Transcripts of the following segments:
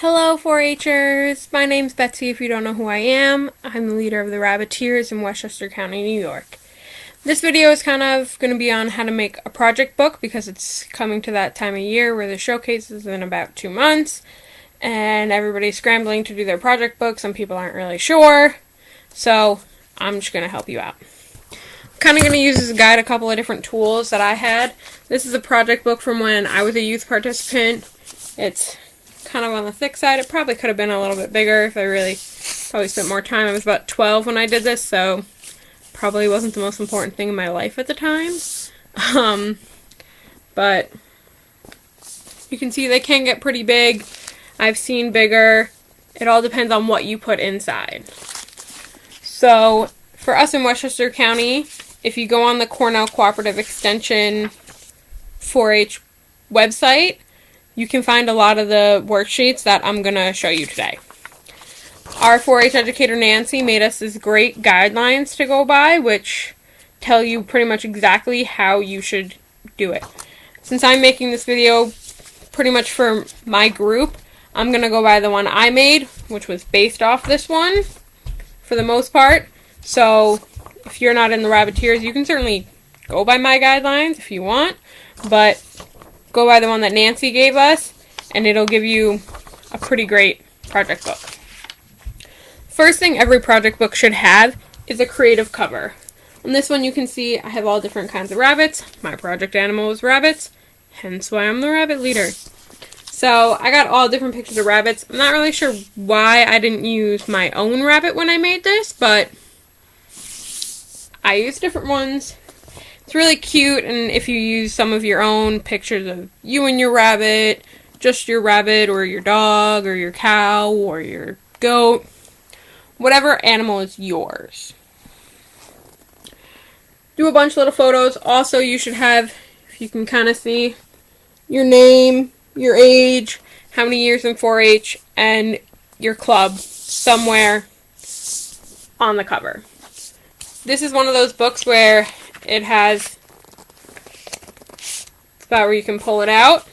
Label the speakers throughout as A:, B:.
A: Hello 4-Hers! My name's Betsy if you don't know who I am. I'm the leader of the Rabbiteers in Westchester County, New York. This video is kind of going to be on how to make a project book because it's coming to that time of year where the showcase is in about 2 months and everybody's scrambling to do their project book. Some people aren't really sure, so I'm just going to help you out. I'm kind of going to use as a guide a couple of different tools that I had. This is a project book from when I was a youth participant. It's kind of on the thick side. It probably could have been a little bit bigger if I really probably spent more time. I was about 12 when I did this, so probably wasn't the most important thing in my life at the time. But you can see they can get pretty big. I've seen bigger. It all depends on what you put inside. So for us in Westchester County, if you go on the Cornell Cooperative Extension 4-H website, you can find a lot of the worksheets that I'm going to show you today. Our 4-H educator Nancy made us these great guidelines to go by, which tell you pretty much exactly how you should do it. Since I'm making this video pretty much for my group, I'm going to go by the one I made, which was based off this one for the most part. So if you're not in the Rabbiteers, you can certainly go by my guidelines if you want, but go by the one that Nancy gave us, and it'll give you a pretty great project book. First thing every project book should have is a creative cover. On this one you can see I have all different kinds of rabbits. My project animal is rabbits, hence why I'm the rabbit leader. So I got all different pictures of rabbits. I'm not really sure why I didn't use my own rabbit when I made this, but I used different ones. It's really cute, and if you use some of your own pictures of you and your rabbit, just your rabbit or your dog or your cow or your goat, whatever animal is yours. Do a bunch of little photos. Also, you should have, if you can kind of see, your name, your age, how many years in 4-H, and your club somewhere on the cover. This is one of those books where it has a spot where you can pull it out.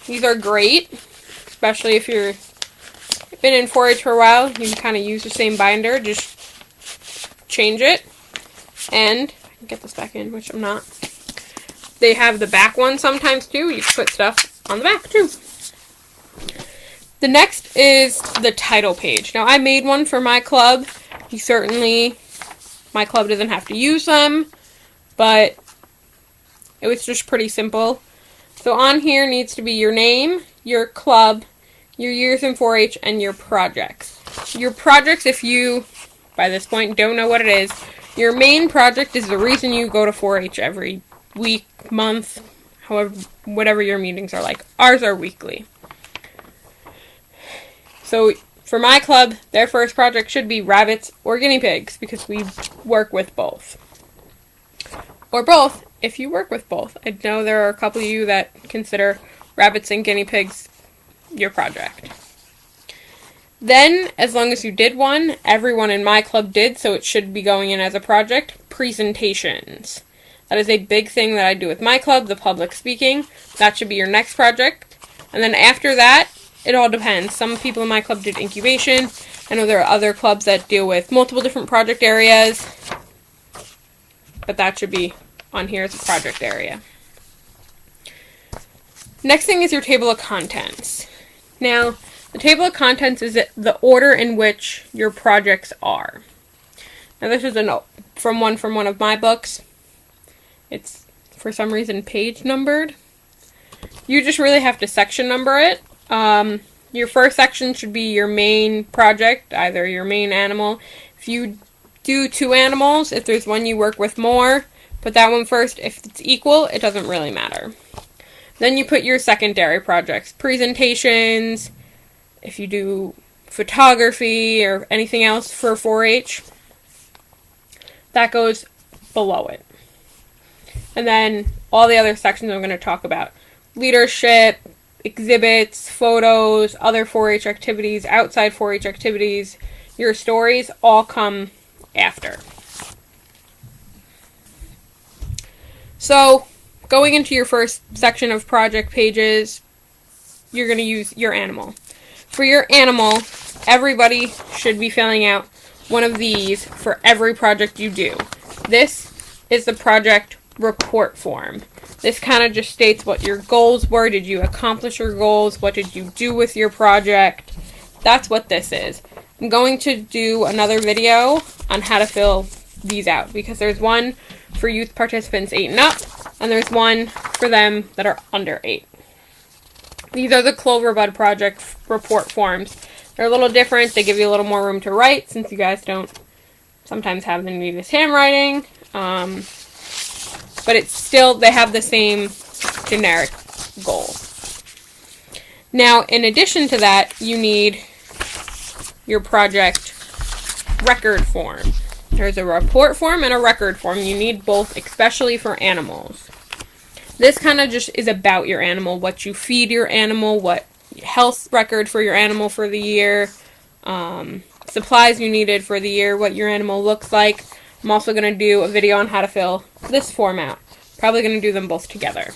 A: These are great, especially if you've been in 4-H for a while. You can kind of use the same binder, just change it. And I can get this back in, which I'm not. They have the back one sometimes too. You can put stuff on the back too. The next is the title page. Now I made one for my club. My club doesn't have to use them, but it was just pretty simple. So on here needs to be your name, your club, your years in 4-H, and your projects. Your projects, if you, by this point, don't know what it is, your main project is the reason you go to 4-H every week, month, however, whatever your meetings are like. Ours are weekly. So for my club, their first project should be rabbits or guinea pigs because we work with both. Or both, if you work with both. I know there are a couple of you that consider rabbits and guinea pigs your project. Then, as long as you did one, everyone in my club did, so it should be going in as a project, presentations. That is a big thing that I do with my club, the public speaking. That should be your next project. And then after that, it all depends. Some people in my club did incubation. I know there are other clubs that deal with multiple different project areas, but that should be on here as a project area. Next thing is your table of contents. Now, the table of contents is the order in which your projects are. Now, this is a note from one of my books. It's, for some reason, page numbered. You just really have to section number it. Your first section should be your main project, either your main animal. If you do 2 animals, if there's one you work with more, put that one first. If it's equal, it doesn't really matter. Then you put your secondary projects, presentations, if you do photography or anything else for 4-H, that goes below it. And then all the other sections I'm going to talk about. Leadership, exhibits, photos, other 4-H activities, outside 4-H activities, your stories all come after. So, going into your first section of project pages, you're going to use your animal. for your animal, everybody should be filling out one of these for every project you do. This is the project report form. This kind of just states what your goals were. Did you accomplish your goals? What did you do with your project? That's what this is. I'm going to do another video on how to fill these out because there's one for youth participants 8 and up, and there's one for them that are under 8. These are the Cloverbud project report forms. They're a little different. They give you a little more room to write since you guys don't sometimes have the neatest handwriting. But it's still, they have the same generic goal. Now, in addition to that, you need your project record form. There's a report form and a record form. You need both, especially for animals. This kind of just is about your animal, what you feed your animal, what health record for your animal for the year, supplies you needed for the year, what your animal looks like. I'm also going to do a video on how to fill this form out. Probably going to do them both together.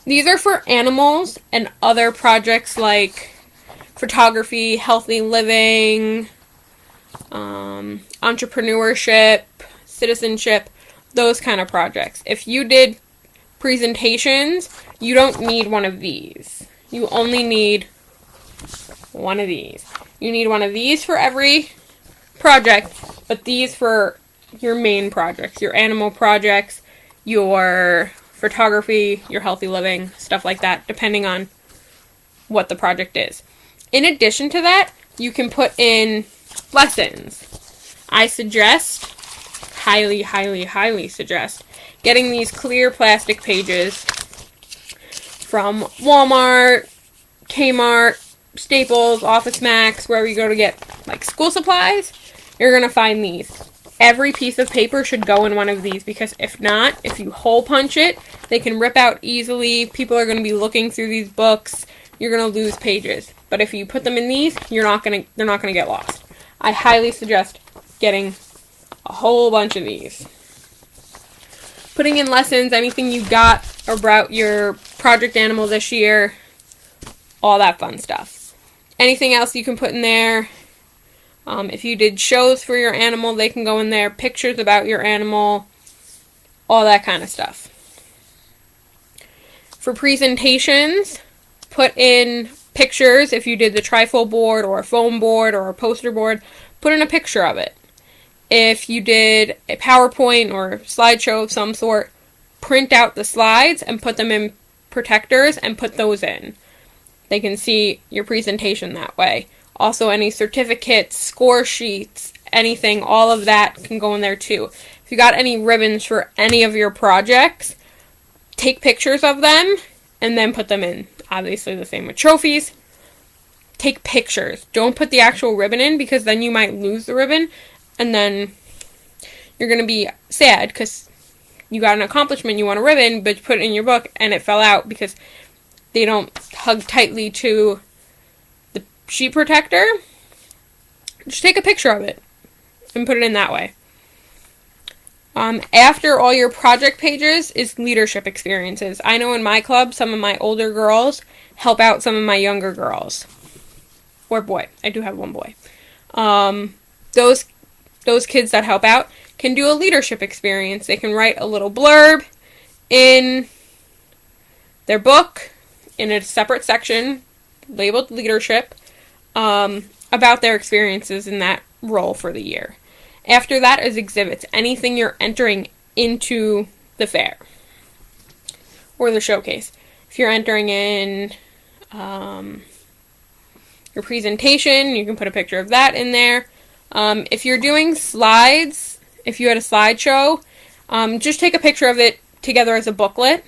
A: These are for animals and other projects like photography, healthy living, entrepreneurship, citizenship, those kind of projects. If you did presentations, you don't need one of these. You only need one of these. You need one of these for every project, but these for your main projects, your animal projects, your photography, your healthy living, stuff like that, depending on what the project is. In addition to that, you can put in lessons. I suggest, highly, highly, highly suggest, getting these clear plastic pages from Walmart, Kmart, Staples, Office Max, wherever you go to get like school supplies. You're going to find these. Every piece of paper should go in one of these because if not, if you hole punch it, they can rip out easily. People are going to be looking through these books. You're going to lose pages. But if you put them in these, they're not going to get lost. I highly suggest getting a whole bunch of these. Putting in lessons, anything you got about your project animal this year, all that fun stuff. Anything else you can put in there. If you did shows for your animal, they can go in there. Pictures about your animal, all that kind of stuff. For presentations, put in pictures. If you did the trifold board or a foam board or a poster board, put in a picture of it. If you did a PowerPoint or slideshow of some sort, print out the slides and put them in protectors and put those in. They can see your presentation that way. Also, any certificates, score sheets, anything, all of that can go in there too. If you got any ribbons for any of your projects, take pictures of them and then put them in. Obviously, the same with trophies. Take pictures. Don't put the actual ribbon in because then you might lose the ribbon and then you're going to be sad because you got an accomplishment, you want a ribbon, but you put it in your book and it fell out because they don't hug tightly to the sheet protector. Just take a picture of it and put it in that way. After all your project pages is leadership experiences. I know in my club, some of my older girls help out some of my younger girls. Or boy. I do have one boy. Those kids that help out can do a leadership experience. They can write a little blurb in their book in a separate section labeled leadership about their experiences in that role for the year. After that is exhibits. Anything you're entering into the fair or the showcase. If you're entering in your presentation, you can put a picture of that in there. If you're doing slides, if you had a slideshow, just take a picture of it together as a booklet,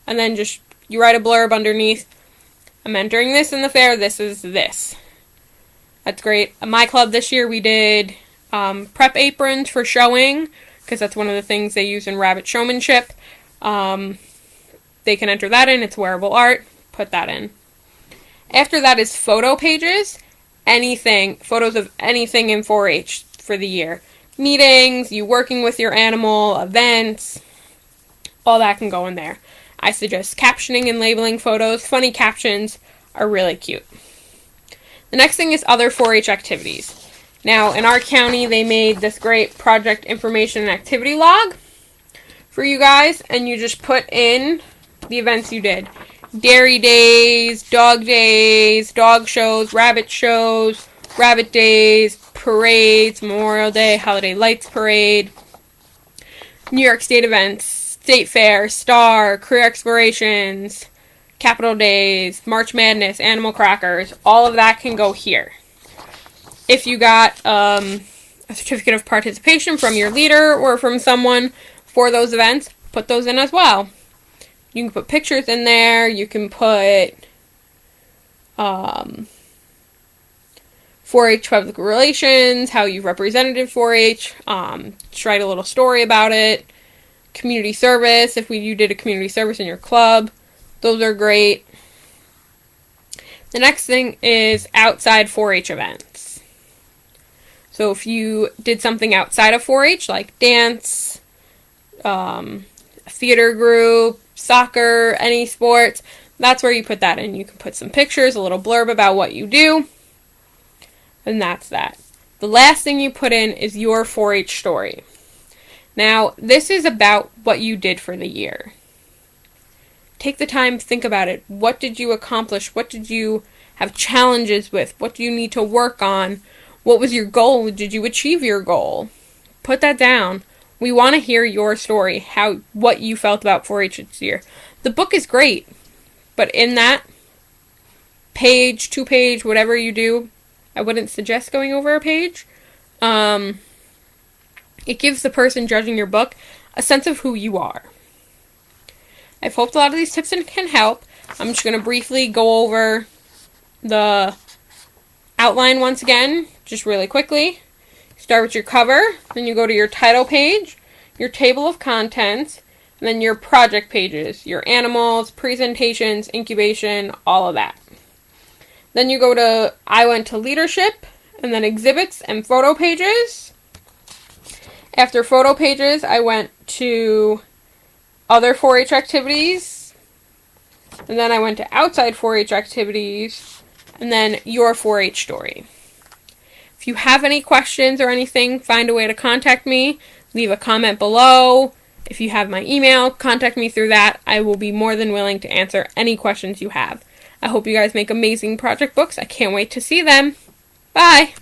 A: and then just you write a blurb underneath. I'm entering this in the fair. This is this. That's great. At my club this year, we did prep aprons for showing, because that's one of the things they use in rabbit showmanship. They can enter that in. It's wearable art. Put that in. After that is photo pages. Photos of anything in 4-H for the year. Meetings, you working with your animal, events, all that can go in there. I suggest captioning and labeling photos. Funny captions are really cute. The next thing is other 4-H activities. Now, in our county, they made this great project information and activity log for you guys, and you just put in the events you did. Dairy days, dog shows, rabbit days, parades, Memorial Day, Holiday Lights Parade, New York State events, State Fair, Star, Career Explorations, Capitol Days, March Madness, Animal Crackers, all of that can go here. If you got a certificate of participation from your leader or from someone for those events, put those in as well. You can put pictures in there. You can put 4-H public relations, how you've represented 4-H, just write a little story about it. Community service, if you did a community service in your club, those are great. The next thing is outside 4-H events. So if you did something outside of 4-H, like dance, a theater group, soccer, any sports, that's where you put that in. You can put some pictures, a little blurb about what you do, and that's that. The last thing you put in is your 4-H story. Now, this is about what you did for the year. Take the time, think about it. What did you accomplish? What did you have challenges with? What do you need to work on? What was your goal? Did you achieve your goal? Put that down. We want to hear your story, what you felt about 4-H this year. The book is great, but in that page, 2-page, whatever you do, I wouldn't suggest going over a page. It gives the person judging your book a sense of who you are. I've hoped a lot of these tips can help. I'm just going to briefly go over the outline once again, just really quickly. Start with your cover, then you go to your title page, your table of contents, and then your project pages, your animals, presentations, incubation, all of that. Then you go to, I went to leadership, and then exhibits and photo pages. After photo pages, I went to other 4-H activities, and then I went to outside 4-H activities, and then your 4-H story. If you have any questions or anything, find a way to contact me. Leave a comment below. If you have my email, contact me through that. I will be more than willing to answer any questions you have. I hope you guys make amazing project books. I can't wait to see them. Bye!